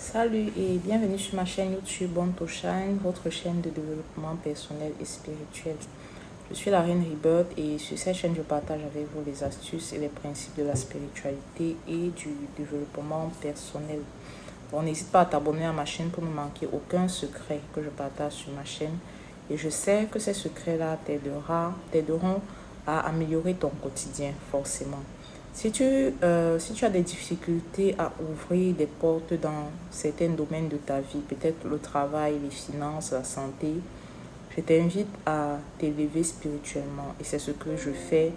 Salut et bienvenue sur ma chaîne YouTube Born to Shine, votre chaîne de développement personnel et spirituel. Je suis la Reine Rebirth et sur cette chaîne, je partage avec vous les astuces et les principes de la spiritualité et du développement personnel. Bon, n'hésite pas à t'abonner à ma chaîne pour ne manquer aucun secret que je partage sur ma chaîne. Et je sais que ces secrets-là t'aideront à améliorer ton quotidien, forcément. Si tu as des difficultés à ouvrir des portes dans certains domaines de ta vie, peut-être le travail, les finances, la santé, je t'invite à t'élever spirituellement et c'est ce que je fais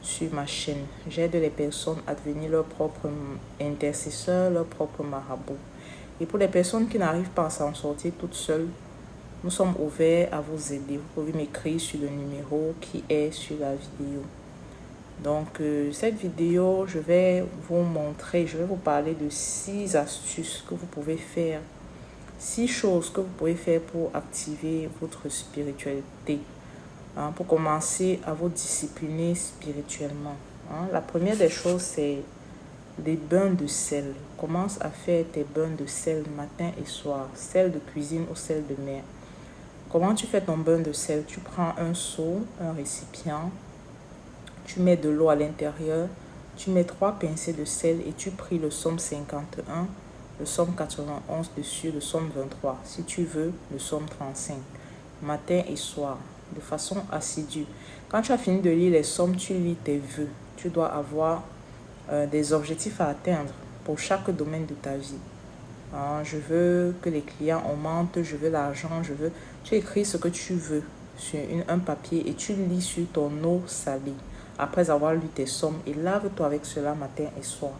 sur ma chaîne. J'aide les personnes à devenir leur propre intercesseur, leur propre marabout. Et pour les personnes qui n'arrivent pas à s'en sortir toutes seules, nous sommes ouverts à vous aider. Vous pouvez m'écrire sur le numéro qui est sur la vidéo. Donc, cette vidéo, je vais vous parler de 6 astuces que vous pouvez faire, 6 choses que vous pouvez faire pour activer votre spiritualité, pour commencer à vous discipliner spirituellement. La première des choses, c'est des bains de sel. Commence à faire tes bains de sel matin et soir, sel de cuisine ou sel de mer. Comment tu fais ton bain de sel? Tu prends un seau, un récipient, tu mets de l'eau à l'intérieur, tu mets 3 pincées de sel et tu pries le psaume 51, le psaume 91 dessus, le psaume 23. Si tu veux, le psaume 35, matin et soir, de façon assidue. Quand tu as fini de lire les psaumes, tu lis tes vœux. Tu dois avoir des objectifs à atteindre pour chaque domaine de ta vie. Je veux que les clients augmentent, je veux l'argent, je veux... Tu écris ce que tu veux sur un papier et tu lis sur ton eau salée après avoir lu tes psaumes et lave-toi avec cela matin et soir.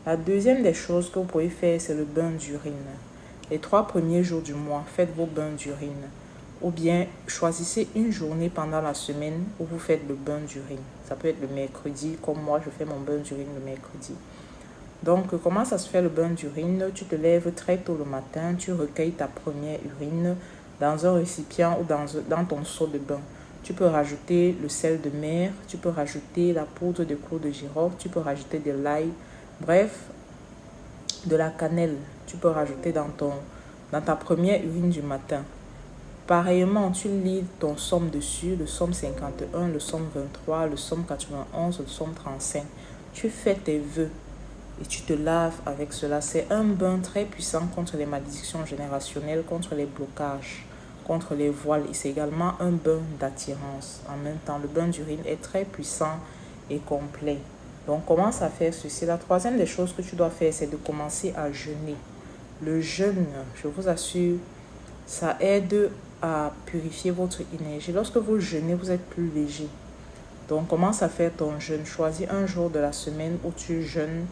La deuxième des choses que vous pouvez faire, c'est le bain d'urine. Les 3 premiers jours du mois, faites vos bains d'urine. Ou bien, choisissez une journée pendant la semaine où vous faites le bain d'urine. Ça peut être le mercredi, comme moi, je fais mon bain d'urine le mercredi. Donc, comment ça se fait le bain d'urine? Tu te lèves très tôt le matin, tu recueilles ta première urine dans un récipient ou dans ton seau de bain. Tu peux rajouter le sel de mer, tu peux rajouter la poudre de clou de girofle, tu peux rajouter de l'ail, bref, de la cannelle. Tu peux rajouter dans ta première urine du matin. Pareillement, tu lis ton psaume dessus, le psaume 51, le psaume 23, le psaume 91, le psaume 35. Tu fais tes vœux et tu te laves avec cela. C'est un bain très puissant contre les malédictions générationnelles, contre les blocages, contre les voiles. Et c'est également un bain d'attirance. En même temps, le bain d'urine est très puissant et complet. Donc, commence à faire ceci. La troisième des choses que tu dois faire, c'est de commencer à jeûner. Le jeûne, je vous assure, ça aide à purifier votre énergie. Lorsque vous jeûnez, vous êtes plus léger. Donc, commence à faire ton jeûne. Choisis un jour de la semaine où tu jeûnes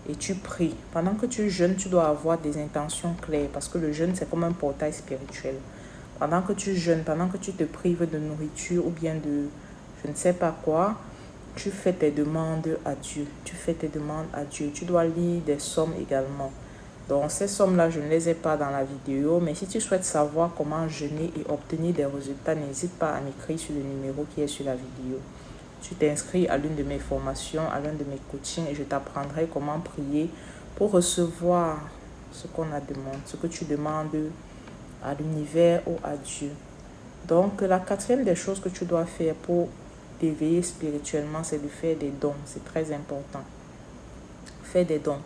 et tu pries. Pendant que tu jeûnes, tu dois avoir des intentions claires parce que le jeûne, c'est comme un portail spirituel. Pendant que tu jeûnes, pendant que tu te prives de nourriture ou bien de je ne sais pas quoi, tu fais tes demandes à Dieu. Tu fais tes demandes à Dieu. Tu dois lire des psaumes également. Donc, ces sommes-là, je ne les ai pas dans la vidéo, mais si tu souhaites savoir comment jeûner et obtenir des résultats, n'hésite pas à m'écrire sur le numéro qui est sur la vidéo. Tu t'inscris à l'une de mes formations, à l'un de mes coachings et je t'apprendrai comment prier pour recevoir ce qu'on a demandé, ce que tu demandes à l'univers ou à Dieu. Donc, la quatrième des choses que tu dois faire pour t'éveiller spirituellement, c'est de faire des dons. C'est très important. Faire des dons.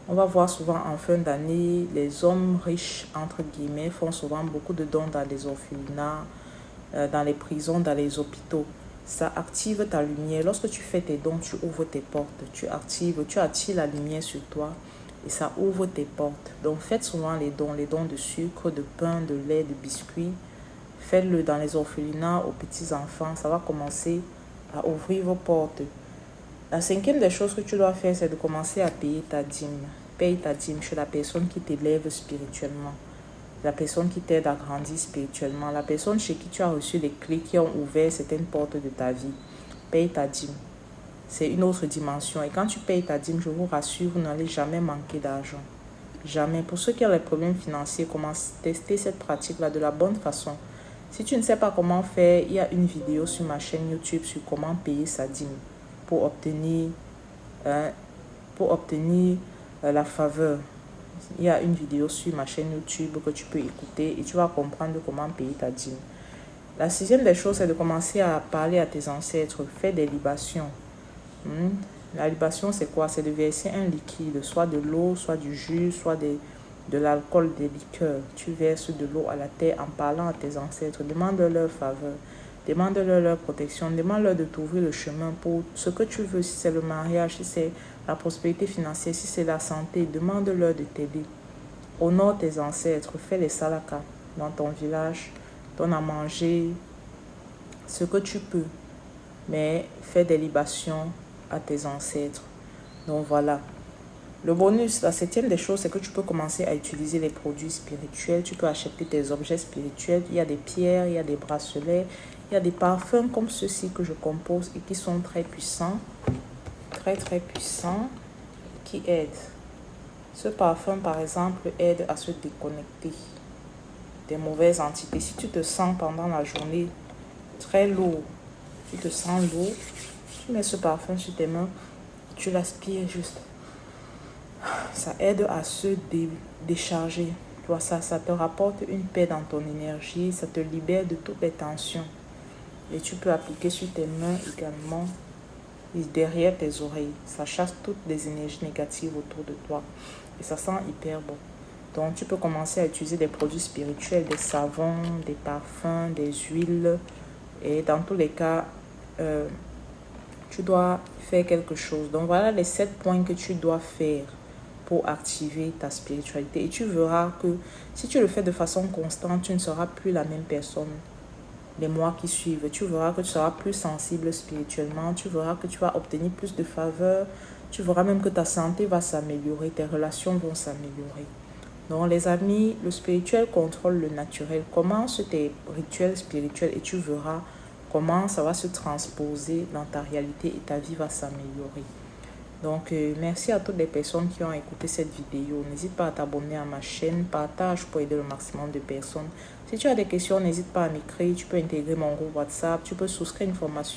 On va voir souvent en fin d'année, les hommes riches, entre guillemets, font souvent beaucoup de dons dans les orphelinats, dans les prisons, dans les hôpitaux. Ça active ta lumière. Lorsque tu fais tes dons, tu ouvres tes portes. Tu attires la lumière sur toi et ça ouvre tes portes. Donc, faites souvent les dons de sucre, de pain, de lait, de biscuits. Faites-le dans les orphelinats aux petits-enfants. Ça va commencer à ouvrir vos portes. La cinquième des choses que tu dois faire, c'est de commencer à payer ta dîme. Paye ta dîme chez la personne qui t'élève spirituellement. La personne qui t'aide à grandir spirituellement. La personne chez qui tu as reçu les clés qui ont ouvert certaines portes de ta vie. Paye ta dîme. C'est une autre dimension. Et quand tu payes ta dîme, je vous rassure, vous n'allez jamais manquer d'argent. Jamais. Pour ceux qui ont des problèmes financiers, commencez à tester cette pratique-là de la bonne façon. Si tu ne sais pas comment faire, il y a une vidéo sur ma chaîne YouTube sur comment payer sa dîme pour obtenir la faveur il y a une vidéo sur ma chaîne YouTube que tu peux écouter et tu vas comprendre comment payer ta dîme. La sixième des choses, c'est de commencer à parler à tes ancêtres. Fais des libations. La libation, c'est quoi? C'est de verser un liquide, soit de l'eau, soit du jus, soit de l'alcool, des liqueurs. Tu verses de l'eau à la terre en parlant à tes ancêtres. Demande-leur faveur. Demande-leur leur protection. Demande-leur de t'ouvrir le chemin pour ce que tu veux. Si c'est le mariage, si c'est la prospérité financière, si c'est la santé, demande-leur de t'aider. Honore tes ancêtres. Fais les salakas dans ton village. Donne à manger ce que tu peux. Mais fais des libations à tes ancêtres. Donc voilà. Le bonus, la septième des choses, c'est que tu peux commencer à utiliser les produits spirituels. Tu peux acheter tes objets spirituels. Il y a des pierres, il y a des bracelets, il y a des parfums comme ceux-ci que je compose et qui sont très puissants. Très très puissants. Qui aident. Ce parfum, par exemple, aide à se déconnecter des mauvaises entités. Si tu te sens pendant la journée très lourd, tu te sens lourd, tu mets ce parfum sur tes mains, tu l'aspires juste. Ça aide à se décharger. Tu vois, ça te rapporte une paix dans ton énergie, ça te libère de toutes les tensions. Et tu peux appliquer sur tes mains également et derrière tes oreilles. Ça chasse toutes les énergies négatives autour de toi. Et ça sent hyper bon. Donc, tu peux commencer à utiliser des produits spirituels, des savons, des parfums, des huiles. Et dans tous les cas, tu dois faire quelque chose. Donc, voilà les 7 points que tu dois faire pour activer ta spiritualité. Et tu verras que si tu le fais de façon constante, tu ne seras plus la même personne les mois qui suivent. Tu verras que tu seras plus sensible spirituellement. Tu verras que tu vas obtenir plus de faveur. Tu verras même que ta santé va s'améliorer. Tes relations vont s'améliorer. Donc les amis, le spirituel contrôle le naturel. Commence tes rituels spirituels et tu verras comment ça va se transposer dans ta réalité et ta vie va s'améliorer. Donc, merci à toutes les personnes qui ont écouté cette vidéo. N'hésite pas à t'abonner à ma chaîne. Partage pour aider le maximum de personnes. Si tu as des questions, n'hésite pas à m'écrire. Tu peux intégrer mon groupe WhatsApp. Tu peux souscrire une formation.